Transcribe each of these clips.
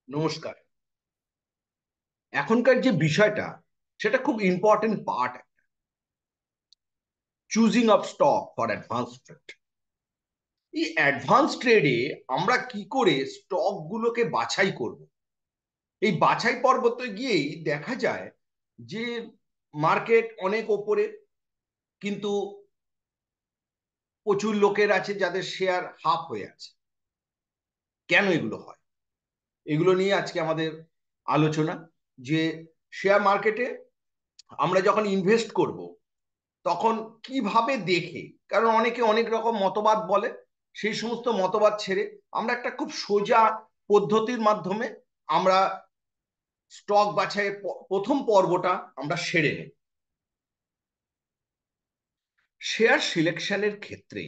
নমস্কার। এখনকার যে বিষয়টা সেটা খুব important part, choosing of stock for advance trade. এই অ্যাডভান্স ট্রেডে আমরা কি করে স্টক গুলোকে বাছাই করব? এই বাছাই পর্বতে গিয়েই দেখা যায় যে মার্কেট অনেক ওপরে, কিন্তু প্রচুর লোকের আছে যাদের শেয়ার হাফ হয়ে আছে। কেন এগুলো হয়? এগুলো নিয়ে আজকে আমাদের আলোচনা। যে শেয়ার মার্কেটে আমরা যখন ইনভেস্ট করব তখন কিভাবে দেখে, কারণ অনেকে অনেক রকম মতবাদ বলে, সেই সমস্ত মতবাদ ছেড়ে আমরা একটা খুব সোজা পদ্ধতির মাধ্যমে আমরা স্টক বাছাইয়ের প্রথম পর্বটা আমরা সেরে নেব। শেয়ার সিলেকশনের ক্ষেত্রে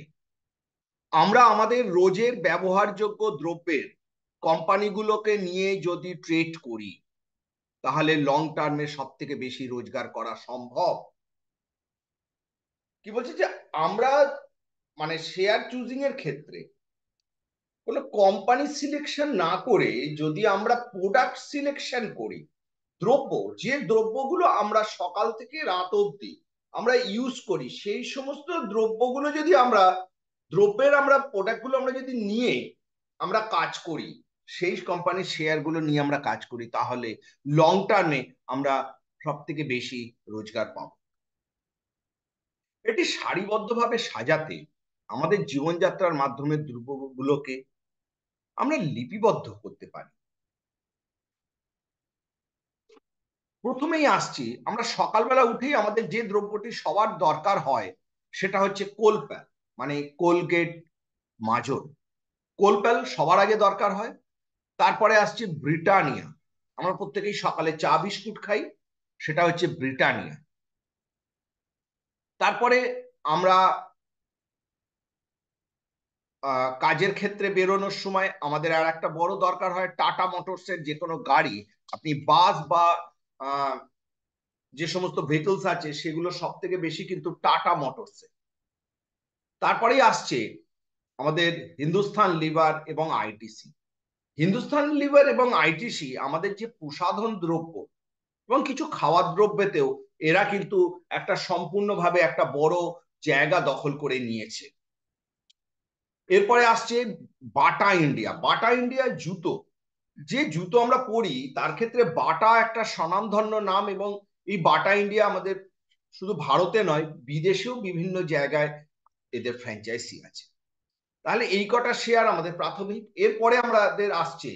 আমরা আমাদের রোজের ব্যবহারযোগ্য দ্রব্যের কোম্পানিগুলোকে নিয়ে যদি ট্রেড করি, তাহলে লং টার্মে সব থেকে বেশি রোজগার করা সম্ভব। কি বলছি যে আমরা মানে শেয়ার চুজিং এর ক্ষেত্রে কোনো কোম্পানি সিলেকশন না করে যদি আমরা প্রোডাক্ট সিলেকশন করি, দ্রব্য, যে দ্রব্যগুলো আমরা সকাল থেকে রাত অবধি আমরা ইউজ করি, সেই সমস্ত দ্রব্যগুলো যদি আমরা আমরা প্রোডাক্টগুলো আমরা যদি নিয়ে আমরা কাজ করি, সেই কোম্পানির শেয়ারগুলো নিয়ে আমরা কাজ করি, তাহলে লং টার্মে আমরা সব থেকে বেশি রোজগার পাবো। এটি সারিবদ্ধভাবে সাজাতে আমাদের জীবনযাত্রার মাধ্যমে দ্রব্যগুলোকে আমরা লিপিবদ্ধ করতে পারি। প্রথমেই আসছি, আমরা সকালবেলা উঠেই আমাদের যে দ্রব্যটি সবার দরকার হয় সেটা হচ্ছে কোলপ্যাল, মানে কোলগেট মাজল। কোলপ্যাল সবার আগে দরকার হয়। তারপরে আসছে ব্রিটানিয়া। আমরা প্রত্যেকেই সকালে চা বিস্কুট খাই, সেটা হচ্ছে ব্রিটানিয়া। তারপরে আমরা কাজের ক্ষেত্রে বেরোনোর সময় আমাদের আর একটা বড় দরকার হয় টাটা মোটরসের যে কোনো গাড়ি। আপনি বাস বা আহ, যে সমস্ত ভেহিকলস আছে সেগুলো সব থেকে বেশি কিন্তু টাটা মোটরসে। তারপরেই আসছে আমাদের হিন্দুস্তান লিভার এবং আইটিসি। হিন্দুস্তান লিভার এবং আইটিসি আমাদের যে প্রসাধন দ্রব্য এবং কিছু খাওয়ার দ্রব্যেতেও এরা কিন্তু একটা সম্পূর্ণভাবে একটা বড় জায়গা দখল করে নিয়েছে। এরপরে আসছে বাটা ইন্ডিয়া। বাটা ইন্ডিয়া জুতো, যে জুতো আমরা পরি তার ক্ষেত্রে বাটা একটা স্বনামধন্য নাম, এবং এই বাটা ইন্ডিয়া আমাদের শুধু ভারতে নয়, বিদেশেও বিভিন্ন জায়গায় এদের ফ্র্যাঞ্চাইজি আছে। তাহলে এই কটা শেয়ার আমাদের প্রাথমিক। এরপরে আমাদের আসছে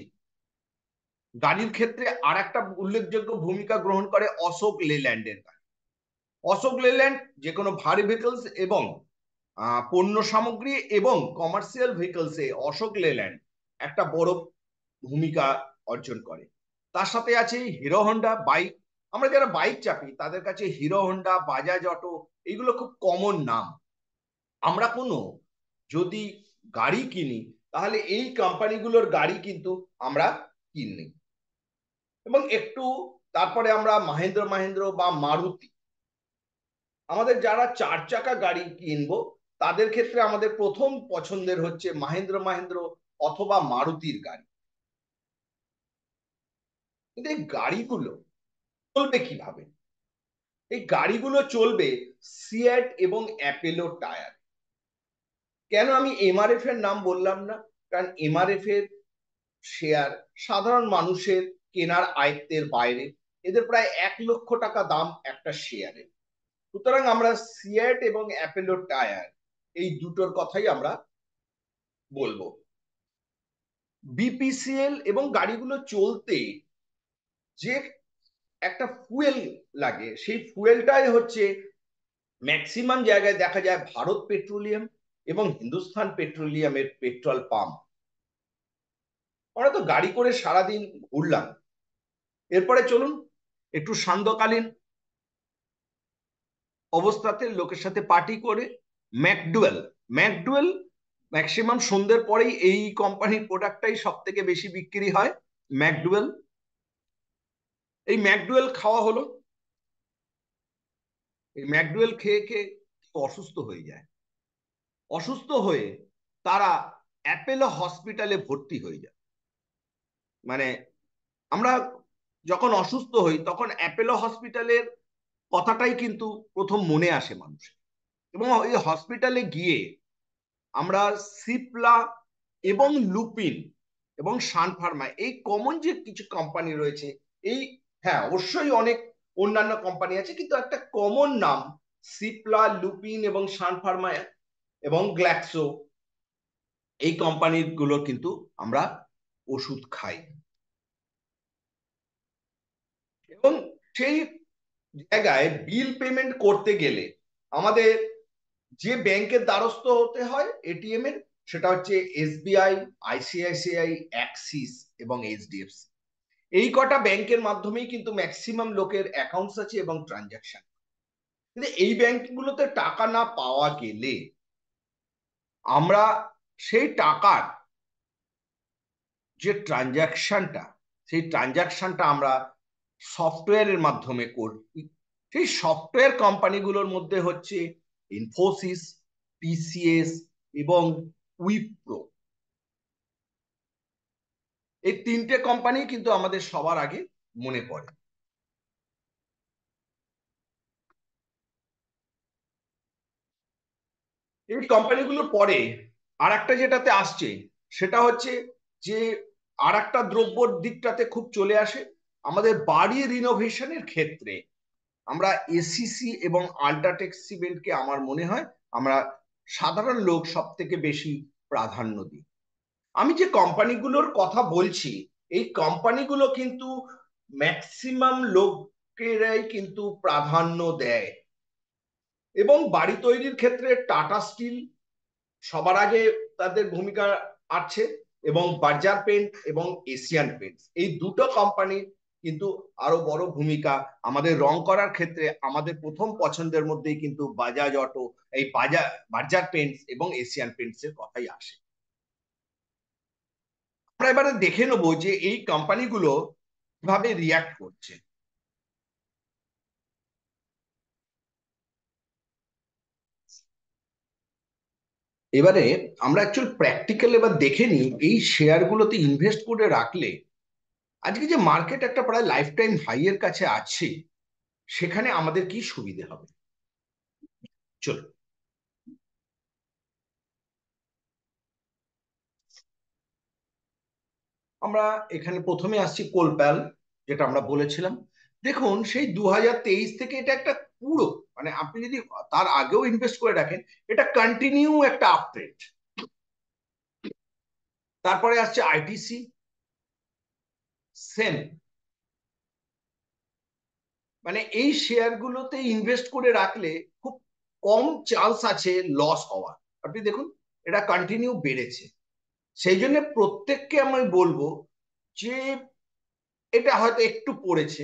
গাড়ির ক্ষেত্রে আর একটা উল্লেখযোগ্য ভূমিকা গ্রহণ করে অশোক লেল্যান্ডের গাড়ি। অশোক লেল্যান্ড যে কোনো ভারী ভেহিকলস এবং পণ্য সামগ্রী এবং কমার্শিয়াল ভেহিকলসে অশোক লেল্যান্ড একটা বড় ভূমিকা অর্জন করে। তার সাথে আছে হিরো হন্ডা বাইক। আমরা যারা বাইক চাপি তাদের কাছে হিরো হন্ডা, বাজাজ অটো, এগুলো খুব কমন নাম। আমরা কোনো যদি গাড়ি কিনি তাহলে এই কোম্পানিগুলোর গাড়ি কিন্তু আমরা কিনি। এবং একটু তারপরে আমরা মাহেন্দ্র মাহেন্দ্র বা মারুতি, আমাদের যারা চার চাকা গাড়ি কিনবো তাদের ক্ষেত্রে আমাদের প্রথম পছন্দের হচ্ছে মাহেন্দ্র মাহেন্দ্র অথবা মারুতির গাড়ি। কিন্তু এই গাড়িগুলো চলবে কিভাবে? এই গাড়িগুলো চলবে সিয়েট এবং অ্যাপেলো টায়ার। কেন আমি এমআরএফ এর নাম বললাম না? কারণ এমআরএফ এর শেয়ার সাধারণ মানুষের কেনার আয়ত্তের বাইরে। এদের প্রায় 1 লক্ষ টাকা দাম একটা শেয়ারের। সুতরাং আমরা সিয়েট এবং অ্যাপেলো টায়ার এই দুটোর কথাই আমরা বলবো। বিপিসিএল এবং গাড়িগুলো চলতে যে একটা ফুয়েল লাগে, সেই ফুয়েলটাই হচ্ছে ম্যাক্সিমাম জায়গায় দেখা যায় ভারত পেট্রোলিয়াম এবং হিন্দুস্তান পেট্রোলিয়ামের পেট্রোল পাম্প। আমরা তো গাড়ি করে সারাদিন ঘুরলাম, এরপরে চলুন একটু সান্ধ্যকালীন অবস্থাতে লোকের সাথে পার্টি করে ম্যাকডুয়েল। ম্যাকডুয়েল ম্যাক্সিমাম সন্ধ্যের পরেই এই কোম্পানির প্রোডাক্টটাই সব থেকে বেশি বিক্রি হয়, ম্যাকডুয়েল। এই ম্যাকডুয়েল খাওয়া হলো, এই ম্যাকডুয়েল খেয়ে খেয়ে অসুস্থ হয়ে যায়। অসুস্থ হয়ে তারা অ্যাপেলো হসপিটালে ভর্তি হয়ে যায়। মানে আমরা যখন অসুস্থ হই তখন অ্যাপেলো হসপিটালের কথাটাই কিন্তু প্রথম মনে আসে মানুষের, এবং ওই হসপিটালে গিয়ে আমরা সিপলা এবং লুপিন এবং সান ফার্মা, এই কমন যে কিছু কোম্পানি রয়েছে, এই, হ্যাঁ অবশ্যই অনেক অন্যান্য কোম্পানি আছে, কিন্তু একটা কমন নাম সিপলা, লুপিন এবং সান ফার্মা এবং গ্ল্যাক্সো, এই কোম্পানিগুলো কিন্তু আমরা ওষুধ খাই। এবং সেই জায়গায় বিল পেমেন্ট করতে গেলে আমাদের যে ব্যাংকের দ্বারস্থ হতে হয় এটিএম এর, সেটা হচ্ছে এসবিআই, আইসিআইসিআই, অ্যাক্সিস এবং এইচডিএফসি। এই কটা ব্যাংকের মাধ্যমেই কিন্তু ম্যাক্সিমাম লোকের অ্যাকাউন্টস আছে এবং ট্রানজাকশন। কিন্তু এই ব্যাংকগুলোতে টাকা না পাওয়া গেলে আমরা সেই টাকার যে ট্রানজাকশনটা, সেই ট্রানজাকশনটা আমরা সফটওয়্যারের মাধ্যমে করি। সেই সফটওয়্যার কোম্পানিগুলোর মধ্যে হচ্ছে ইনফোসিস, টিসিএস এবং উইপ্রো। এই তিনটে কোম্পানি কিন্তু আমাদের সবার আগে মনে পড়ে। এই কোম্পানিগুলোর পরে আর একটা যেটাতে আসছে সেটা হচ্ছে যে আর একটা দ্রব্যর দিকটাতে খুব চলে আসে আমাদের বাড়ি রিনোভেশনের ক্ষেত্রে। আমরা এসিসি এবং আল্ট্রাটেক সিমেন্টকে আমার মনে হয় আমরা সাধারণ লোক সব থেকে বেশি প্রাধান্য দিই। আমি যে কোম্পানিগুলোর কথা বলছি, এই কোম্পানিগুলো কিন্তু ম্যাক্সিমাম লোকেরাই কিন্তু প্রাধান্য দেয়। এবং বাড়ি তৈরির ক্ষেত্রে টাটা স্টিল সবার আগে তাদের ভূমিকা আছে, এবং বার্জার পেন্ট এবং এশিয়ান পেন্টস, এই দুটো কোম্পানির কিন্তু আরো বড় ভূমিকা। আমাদের রং করার ক্ষেত্রে আমাদের প্রথম পছন্দের মধ্যেই কিন্তু বাজাজ অটো, এই বার্জার পেন্টস এবং এশিয়ান পেন্টস এর কথাই আসে। আমরা এবারে দেখে নেবো যে এই কোম্পানিগুলো কিভাবে রিয়াক্ট করছে। এবারে আমরা অ্যাকচুয়াল প্র্যাকটিক্যাল এবার দেখে নিই এই শেয়ারগুলোতে ইনভেস্ট করে রাখলে আজকে যে মার্কেট একটা প্রায় লাইফ টাইম হাই এর কাছে আছে, সেখানে আমাদের কি সুবিধে হবে। চলো আমরা এখানে প্রথমে আসছি কোলপ্যাল, যেটা আমরা বলেছিলাম। দেখুন সেই 2023 থেকে এটা একটা পুরো, মানে আপনি যদি তার আগেও ইনভেস্ট করে রাখেন, এটা কন্টিনিউ একটা আপট্রেন্ড। তারপরে আসছে আইটিসি, সেম, মানে এই শেয়ারগুলোতে ইনভেস্ট করে রাখলে খুব কম চান্স আছে লস হওয়ার। আপনি দেখুন এটা কন্টিনিউ বেড়েছে। সেই জন্য প্রত্যেককে আমি বলবো যে এটা হয়তো একটু পড়েছে,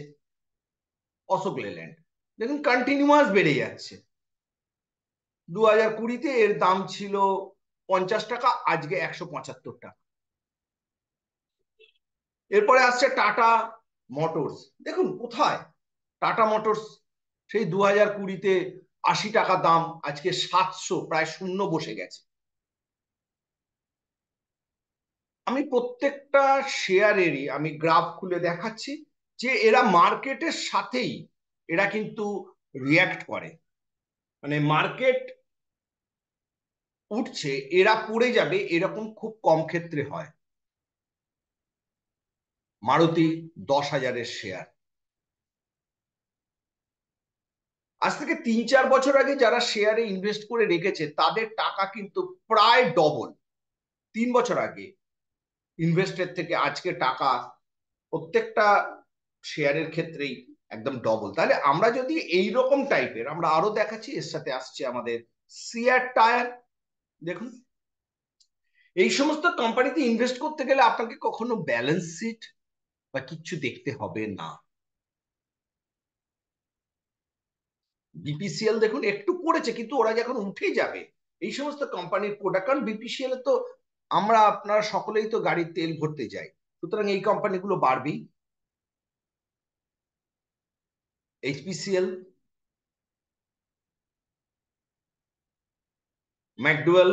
অশোক লেল্যান্ড দেখুন কন্টিনিউয়াস বেড়ে যাচ্ছে। 2020-তে এর দাম ছিল 50 টাকা, আজকে 175 টাকা। এরপরে আসছে টাটা মোটরস, দেখুন কোথায় টাটা মোটরস, সেই 2020-তে 80 টাকা দাম, আজকে 700, প্রায় শূন্য বসে গেছে। আমি প্রত্যেকটা শেয়ারেরই আমি গ্রাফ খুলে দেখাচ্ছি যে এরা মার্কেটের সাথেই এরা কিন্তু রিয়াক্ট করে, মানে মার্কেট উঠছে এরা পড়ে যাবে এরকম খুব কম ক্ষেত্রে হয়। মারুতি 10,000-এর শেয়ার, আজ থেকে 3-4 বছর আগে যারা শেয়ারে ইনভেস্ট করে রেখেছে তাদের টাকা কিন্তু প্রায় ডবল। 3 বছর আগে ইনভেস্টের থেকে আজকে টাকা প্রত্যেকটা শেয়ারের ক্ষেত্রেই একদম ডবল। তাহলে আমরা যদি এই রকম টাইপের, আমরা আরো দেখাচ্ছি, এর সাথে আসছে আমাদের সিয়ার টায়ার। দেখুন এই সমস্ত কোম্পানিতে ইনভেস্ট করতে গেলে আপনাকে কখনো ব্যালেন্স শিট বা কিচ্ছু দেখতে হবে না। বিপিসিএল দেখুন একটু পড়েছে, কিন্তু ওরা যখন উঠে যাবে এই সমস্ত কোম্পানির প্রোডাক্ট, কারণ বিপিসিএল তো আমরা আপনারা সকলেই তো গাড়ির তেল ভরতে যাই, সুতরাং এই কোম্পানিগুলো বাড়বেই। এইচপিসিএল, ম্যাকডুয়েল,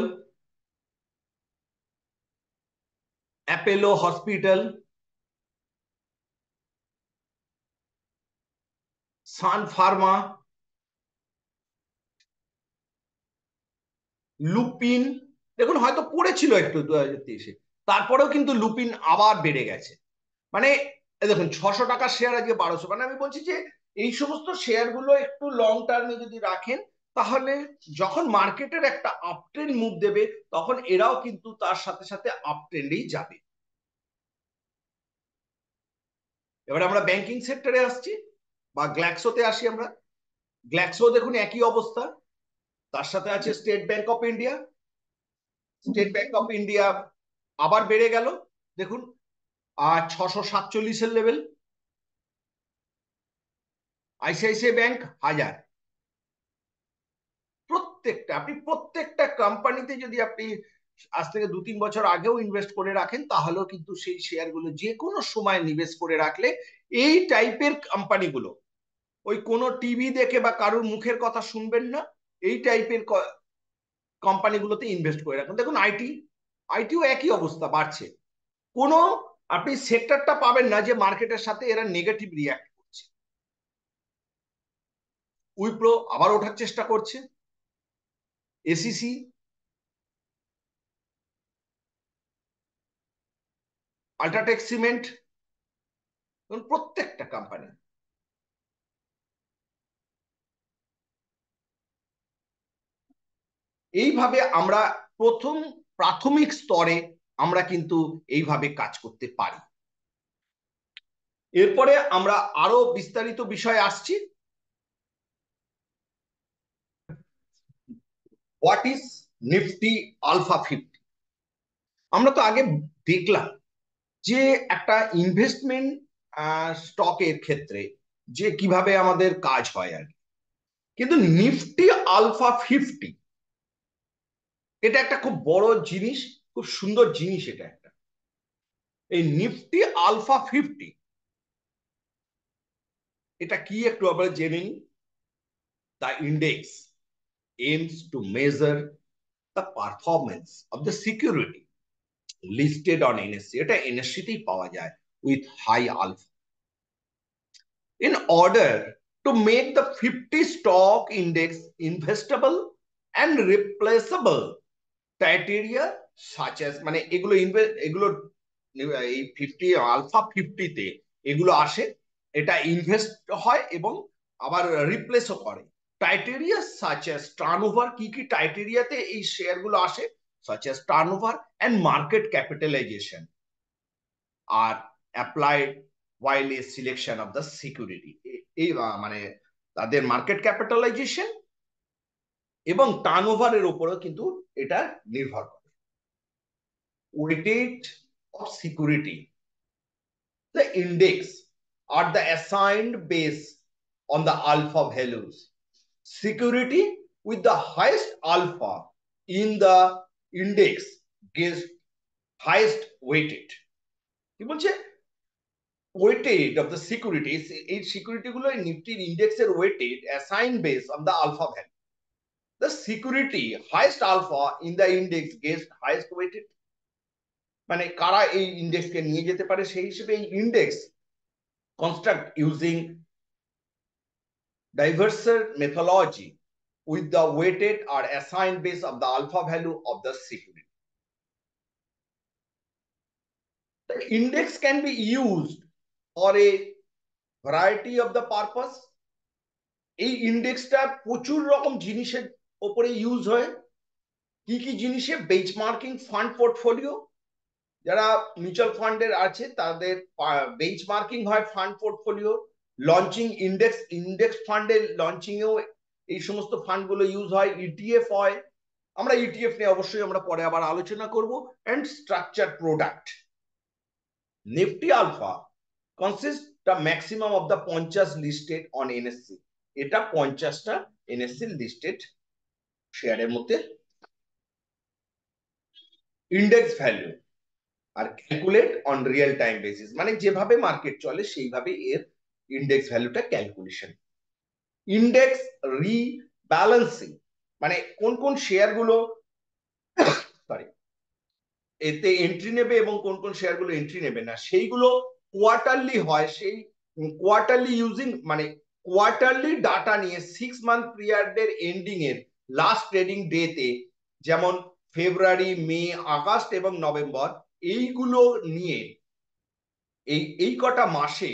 অ্যাপেলো হসপিটাল, সান ফার্মা, লুপিন, দেখুন হয়তো পড়েছিল একটু 2023-এ, তারপরেও কিন্তু লুপিন আবার বেড়ে গেছে। মানে দেখুন 600 টাকার শেয়ার আজকে 1200, মানে আমি বলছি যে এই সমস্ত শেয়ার গুলো একটু লং টার্মে যদি রাখেন, তাহলে যখন মার্কেটের একটা আপ ট্রেন্ড মুভ দেবে, তখন এরাও কিন্তু তার সাথে সাথে আপ ট্রেন্ডেই যাবে। এবার আমরা ব্যাংকিং সেক্টরে আসছি বা গ্ল্যাক্সোতে আসি আমরা। গ্ল্যাক্সো দেখুন একই অবস্থা, তার সাথে আছে state bank of India. State bank of India আবার বেড়ে গেল, দেখুন 647-এর লেভেল। ICICI bank 1000। প্রত্যেকটা কোম্পানিতে যদি আপনি আজ থেকে 2-3 বছর আগেও ইনভেস্ট করে রাখেন, তাহলেও কিন্তু সেই শেয়ারগুলো যে কোনো সময় নিবেশ করে রাখলে, এই টাইপের কোম্পানিগুলো, ওই কোনো টিভি দেখে বা কারোর মুখের কথা শুনবেন না, এই টাইপের কোম্পানিগুলোতে ইনভেস্ট করে রাখুন। দেখুন আইটিও একই অবস্থা, বাড়ছে। কোনো আপনি সেক্টরটা পাবেন না যে মার্কেটের সাথে এরা নেগেটিভ রিয়াক্ট করছে। উইপ্রো আবার ওঠার চেষ্টা করছে, এসিসি, আল্ট্রাটেক সিমেন্ট, প্রত্যেকটা কোম্পানি। এইভাবে আমরা প্রাথমিক স্তরে আমরা কিন্তু এইভাবে কাজ করতে পারি। এরপরে আমরা আরো বিস্তারিত বিষয়ে আসছি। What is Nifty alpha 50? আমরা তো আগে দেখলাম যে একটা ইনভেস্টমেন্ট স্টকের ক্ষেত্রে যে কিভাবে আমাদের কাজ হয় আর কি। কিন্তু নিফটি আলফা 50 এটা একটা খুব বড় জিনিস, খুব সুন্দর জিনিস। এটা একটা, এই নিফটি আলফা 50 এটা কি একটু আমরা জেনে নিই। The index aims to measure the performance of the security listed on NSE, এটা NSE তেই পাওয়া যায়, with high alpha, in order to make the 50 stock index investable and replaceable criteria such as, মানে এগুলো এগুলো এই 50 আলফা 50-তে এগুলো আসে, এটা ইনভেস্ট হয় এবং আবার রিপ্লেসও করে। ক্রাইটেরিয়া সাচ অ্যাজ টার্নওভার, কি কি ক্রাইটেরিয়াতে এই শেয়ারগুলো আসে, such as turnover and market capitalisation আর applied while a selection of the security, এই মানে তাদের মার্কেট ক্যাপিটালাইজেশন এবং টার্নওভারের উপরেও কিন্তু এটা নির্ভর করে। weighted of security, the index are the assigned base on the alpha values. Security with the highest alpha in the index gets highest weighted. কি বলছে? weighted of the securities, এই সিকিউরিটি গুলো নিফটির ইন্ডেক্সের weighted assigned based on the alpha value. The security highest alpha in the index gets highest weighted. মানে কারা এই ইন্ডেক্সকে নিয়ে যেতে পারে, সেই হিসেবে এই index construct using diverse methodology with the weighted or assigned base of the alpha value of the security. The index can be used for a variety of the purpose. এই ইন্ডেক্সটা প্রচুর রকম জিনিসের উপরে ইউজ হয়। কি কি জিনিসে? বেঞ্চমার্কিং ফান্ড পোর্টফোলিও, যারা মিউচুয়াল ফান্ডের আছে তাদের বেঞ্চমার্কিং হয় ফান্ড পোর্টফোলিও। লঞ্চিং ইন্ডেক্স ফান্ডের লঞ্চিং এও এই সমস্ত ফান্ডগুলো ইউজ হয়। ইটিএফ হয়, আমরা ইটিএফ নিয়ে অবশ্যই আমরা পরে আবার আলোচনা করব। And structure product. Nifty alpha consist the maximum of the 50 listed on NSC, এটা 50টা এনএসসি লিস্টেড শেয়ারের মধ্যে index value are calculate on real time basis, মানে যেভাবে মার্কেট চলে সেইভাবে এর ইন্ডেক্স ভ্যালুটা ক্যালকুলেশন। ইন্ডেক্স রিব্যালেন্সিং, মানে কোন কোন শেয়ার গুলো সরি এতে এন্ট্রি নেবে এবং কোন কোন শেয়ার গুলো এন্ট্রি নেবে না, সেইগুলো কোয়ার্টারলি হয়। সেই কোয়ার্টারলি ইউজিং, মানে কোয়ার্টারলি ডাটা নিয়ে 6 মান্থ পিরিয়ডের এন্ডিং এর লাস্ট ট্রেডিং ডেতে, যেমন ফেব্রুয়ারি, মে, আগস্ট এবং নভেম্বর, এইগুলো নিয়ে এই এই কটা মাসে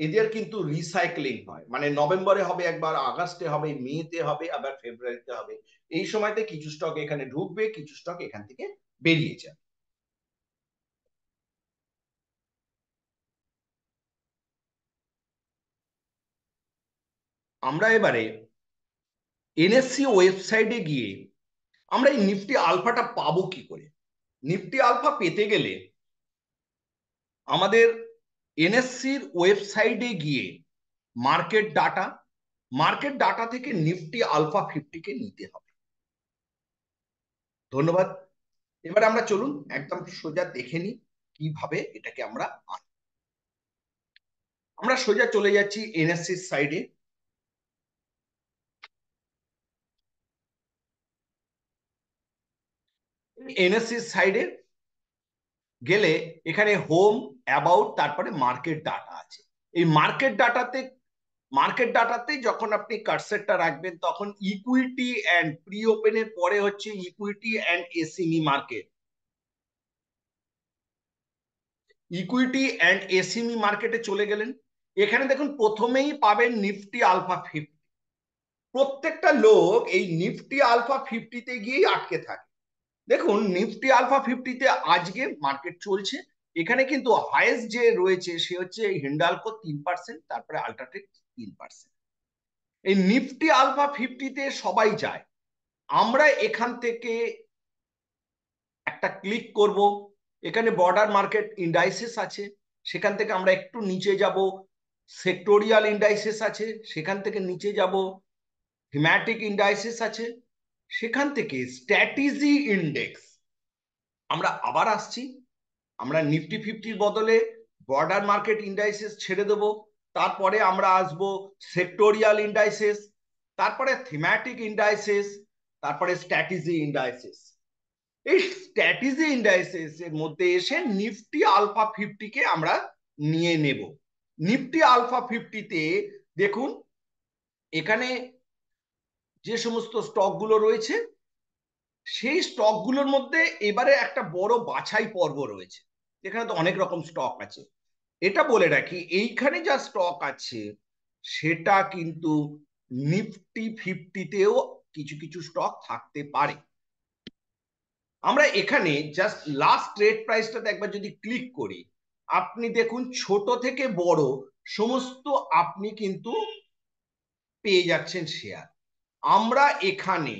এদের কিন্তু রিসাইক্লিং হয়। মানে নভেম্বরে হবে একবার, আগস্টে হবে, মেতে হবে, আবার ফেব্রুয়ারিতে হবে। এই সময়তে কিছু স্টক এখানে ঢুকবে, কিছু স্টক এখান থেকে বেরিয়ে যাবে। আমরা এবারে এনএসসি ওয়েবসাইটে গিয়ে আমরা এই নিফটি আলফাটা পাবো কি করে। নিফটি আলফা পেতে গেলে আমাদের এনএসসির ওয়েবসাইটে গিয়ে মার্কেট ডাটা, মার্কেট ডাটা থেকে নিফটি আলফা 50 কে নিতে হবে। ধন্যবাদ। এবার আমরা চলুন একদম সোজা দেখে নিই কিভাবে এটাকে আমরা আনি। আমরা সোজা চলে যাচ্ছি এনএসসির সাইডে। এনএসসির সাইডে গেলে এখানে হোম, অ্যাবাউট, তারপরে মার্কেট ডাটা আছে। এই মার্কেট ডাটাতে যখন আপনি কার্সারটা রাখবেন তখন ইকুইটি অ্যান্ড প্রি ওপেনের পরে হচ্ছে equity and SME market. Equity and SME মার্কেটে চলে গেলেন। এখানে দেখুন প্রথমেই পাবেন নিফটি আলফা 50। প্রত্যেকটা লোক এই নিফটি আলফা 50তে গিয়েই আটকে থাকে। দেখুন নিফটি আলফা 50তে আজকে মার্কেট চলছে। এখানে কিন্তু হাইয়েস্ট যে রয়েছে সে হচ্ছে হিন্ডালকো 3%, তারপরে আল্ট্রাটেক 3%। এই নিফটি আলফা 50তে সবাই যায়। আমরা এখান থেকে একটা ক্লিক করব। এখানে বর্ডার মার্কেট ইন্ডাইসেস আছে, সেখান থেকে আমরা একটু নিচে যাব। সেক্টোরিয়াল ইন্ডাইসেস আছে, সেখান থেকে নিচে যাব। থিম্যাটিক ইন্ডাইসেস আছে, সেখান থেকে স্ট্র্যাটেজি ইন্ডেক্স। আমরা আবার আসছি। আমরা নিফটি 50-র বদলে বর্ডার মার্কেট ইন্ডাইসেস ছেড়ে দেব। তারপরে আমরা আসব সেক্টোরিয়াল ইন্ডাইসেস, তারপরে থিম্যাটিক ইন্ডাইসেস, তারপরে স্ট্র্যাটেজি ইন্ডাইসেস। এই স্ট্র্যাটেজি ইন্ডাইসেস এর মধ্যে এসে নিফটি আলফা 50 কে আমরা নিয়ে নেব। নিফটি আলফা 50তে দেখুন এখানে যে সমস্ত স্টকগুলো রয়েছে সেই স্টকগুলোর মধ্যে এবারে একটা বড় বাছাই পর্ব রয়েছে। এখানে তো অনেক রকম স্টক আছে। এটা বলে রাখি, এইখানে যা স্টক আছে সেটা কিন্তু নিফটি 50তেও কিছু কিছু স্টক থাকতে পারে। আমরা এখানে জাস্ট লাস্ট ট্রেড প্রাইসটাতে একবার যদি ক্লিক করি, আপনি দেখুন ছোট থেকে বড় সমস্ত আপনি কিন্তু পেয়ে যাচ্ছেন শেয়ার। আমরা এখানে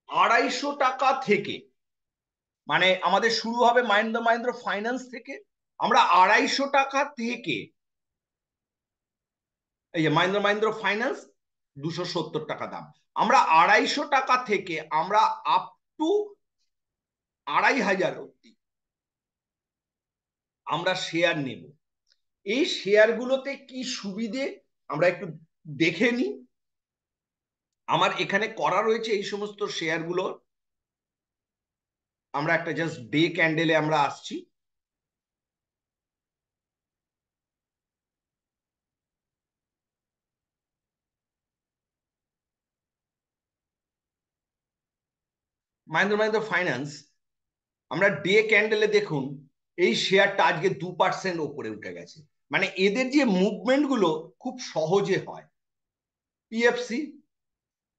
250 টাকা থেকে, মানে আমাদের শুরু হবে মাহিন্দ্রা মাহিন্দ্রা ফাইন্যান্স থেকে। আমরা 250 টাকা থেকে, এই যে মাহিন্দ্রা মাহিন্দ্রা ফাইন্যান্স 270 টাকা দাম, আমরা 250 টাকা থেকে আমরা আপ টু 2500 অব্দি আমরা শেয়ার নেব। এই শেয়ারগুলোতে কি সুবিধে আমরা একটু দেখে নিই। আমার এখানে করা রয়েছে এই সমস্ত শেয়ারগুলো। আমরা একটা জাস্ট ডে ক্যান্ডেলে আমরা আসছি। মাহিন্দ্রা মাহিন্দ্রা ফাইন্যান্স আমরা ডে ক্যান্ডেলে দেখুন এই শেয়ারটা আজকে 2% ওপরে উঠে গেছে। মানে এদের যে মুভমেন্ট গুলো খুব সহজে হয়। পিএফসি,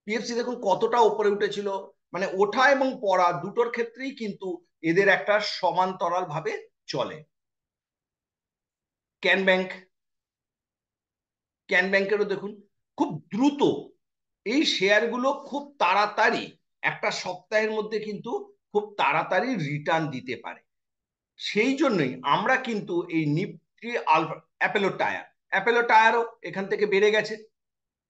পিএফসি দেখুন কতটা উপরে উঠেছিল। মানে ওঠা এবং পড়া দুটোর ক্ষেত্রেই কিন্তু এদের একটা সমান্তরাল ভাবে চলে। ক্যান ব্যাংক, ক্যান ব্যাংকেরও দেখুন খুব দ্রুত এই শেয়ারগুলো খুব তাড়াতাড়ি একটা সপ্তাহের মধ্যে কিন্তু খুব তাড়াতাড়ি রিটার্ন দিতে পারে। সেই জন্যই আমরা কিন্তু এই নিফটি আলফা, অ্যাপেলো টায়ার, অ্যাপেলো টায়ারও এখান থেকে বেড়ে গেছে।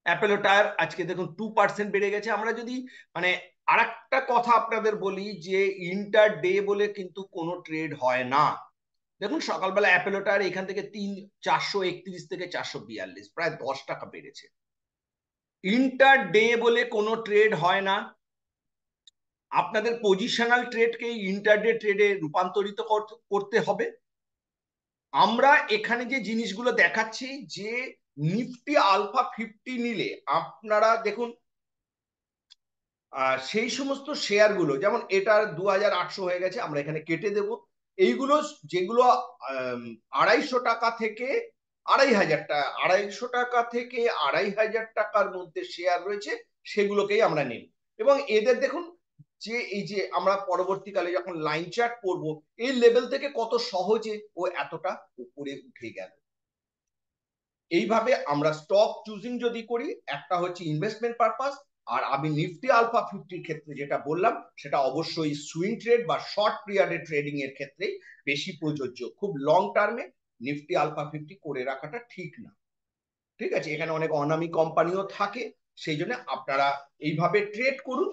অ্যাপেলো টায়ার আজকে দেখুন 2% বেড়ে গেছে। আমরা যদি মানে আরেকটা কথা আপনাদের বলি যে ইন্টার ডে বলে কিন্তু কোনো ট্রেড হয় না। দেখুন সকালবেলা অ্যাপেলো টায়ার এখান থেকে 431 থেকে 442, প্রায় 10 টাকা বেড়েছে। ইন্টার ডে বলে কোনো ট্রেড হয় না। আপনাদের পজিশনাল ট্রেডকে ইন্টারডে ট্রেডে রূপান্তরিত করতে হবে। আমরা এখানে যে জিনিসগুলো দেখাচ্ছি যে নিফটি আলফা 50 নিলে আপনারা দেখুন সেই সমস্ত শেয়ার গুলো, যেমন এটার 2800 হয়ে গেছে, আমরা এখানে কেটে দেব। এইগুলো যেগুলো 250 টাকা থেকে 2500 টাকা, 250 টাকা থেকে 2500 টাকার মধ্যে শেয়ার রয়েছে, সেগুলোকেই আমরা নেব। এবং এদের দেখুন যে এই যে আমরা পরবর্তীকালে যখন লাইন চার্ট করব, এই লেভেল থেকে কত সহজে ও এতটা উপরে উঠে গেল। এইভাবে আমরা স্টক চুজিং যদি করি, একটা হচ্ছে ইনভেস্টমেন্ট পারপাস, আর আমি নিফটি আলফা 50 ক্ষেত্রে যেটা বললাম সেটা অবশ্যই সুইং ট্রেড বা শর্ট পিরিয়ডে ট্রেডিং এর ক্ষেত্রে বেশি প্রযোজ্য। খুব লং টার্মে নিফটি আলফা 50 করে রাখাটা ঠিক না। ঠিক আছে, এখানে অনেক অনামী কোম্পানিও থাকে, সেই জন্য আপনারা এইভাবে ট্রেড করুন।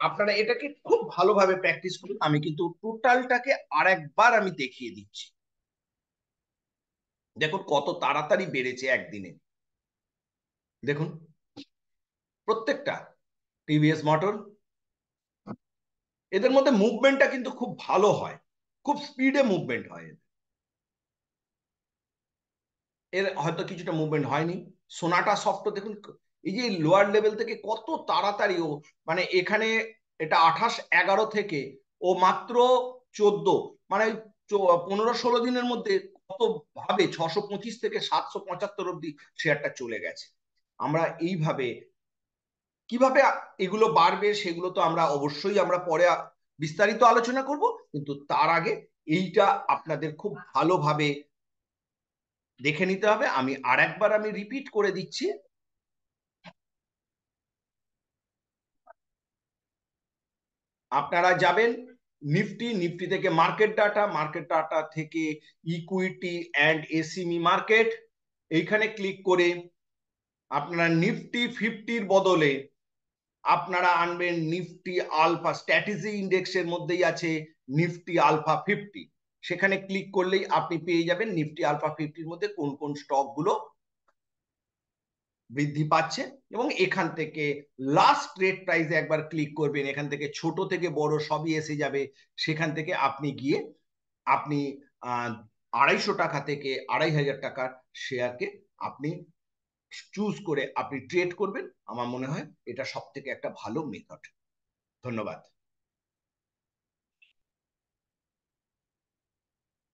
আপনারা এটাকে খুব ভালোভাবে প্র্যাকটিস করুন। আমি কিন্তু টোটালটাকে আরেকবার আমি দেখিয়ে দিচ্ছি। দেখুন কত তাড়াতাড়ি বেড়েছে একদিনে। দেখুন প্রত্যেকটা টিভিএস মোটর, এদের মধ্যে মুভমেন্টটা কিন্তু খুব ভালো হয়, খুব স্পিডে মুভমেন্ট হয়। এর হয়তো কিছুটা মুভমেন্ট হয়নি। সোনাটা সফট দেখুন, এই যে লোয়ার লেভেল থেকে কত তাড়াতাড়ি ও, মানে এখানে এটা 28-11 থেকে ও মাত্র 14, মানে 15-16 দিনের মধ্যে কত ভাবে 625 থেকে 775 অব্দি শেয়ারটা চলে গেছে। আমরা এইভাবে কিভাবে এগুলো বাড়বে সেগুলো তো আমরা অবশ্যই আমরা পরে বিস্তারিত আলোচনা করব, কিন্তু তার আগে এইটা আপনাদের খুব ভালোভাবে দেখে নিতে হবে। আমি আরেকবার আমি রিপিট করে দিচ্ছি। আপনারা যাবেন নিফটি, নিফটি থেকে মার্কেট ডাটা, মার্কেট ডাটা থেকে ইকুইটি অ্যান্ড এসিমি মার্কেট, এইখানে ক্লিক করে আপনারা নিফটি 50-র বদলে আপনারা আনবেন নিফটি আলফা। স্ট্র্যাটেজি ইন্ডেক্সের মধ্যেই আছে নিফটি আলফা 50, সেখানে ক্লিক করলেই আপনি পেয়ে যাবেন নিফটি আলফা 50-র মধ্যে কোন কোন স্টক গুলো বৃদ্ধি পাচ্ছে। এবং এখান থেকে লাস্ট ট্রেড প্রাইসে একবার ক্লিক করবেন, এখান থেকে ছোট থেকে বড় সবই এসে যাবে। সেখান থেকে আপনি গিয়ে আপনি 250 টাকা থেকে 2500 টাকার শেয়ারকে আপনি চুজ করে আপনি ট্রেড করবেন। আমার মনে হয় এটা সব থেকে একটা ভালো মেথড। ধন্যবাদ।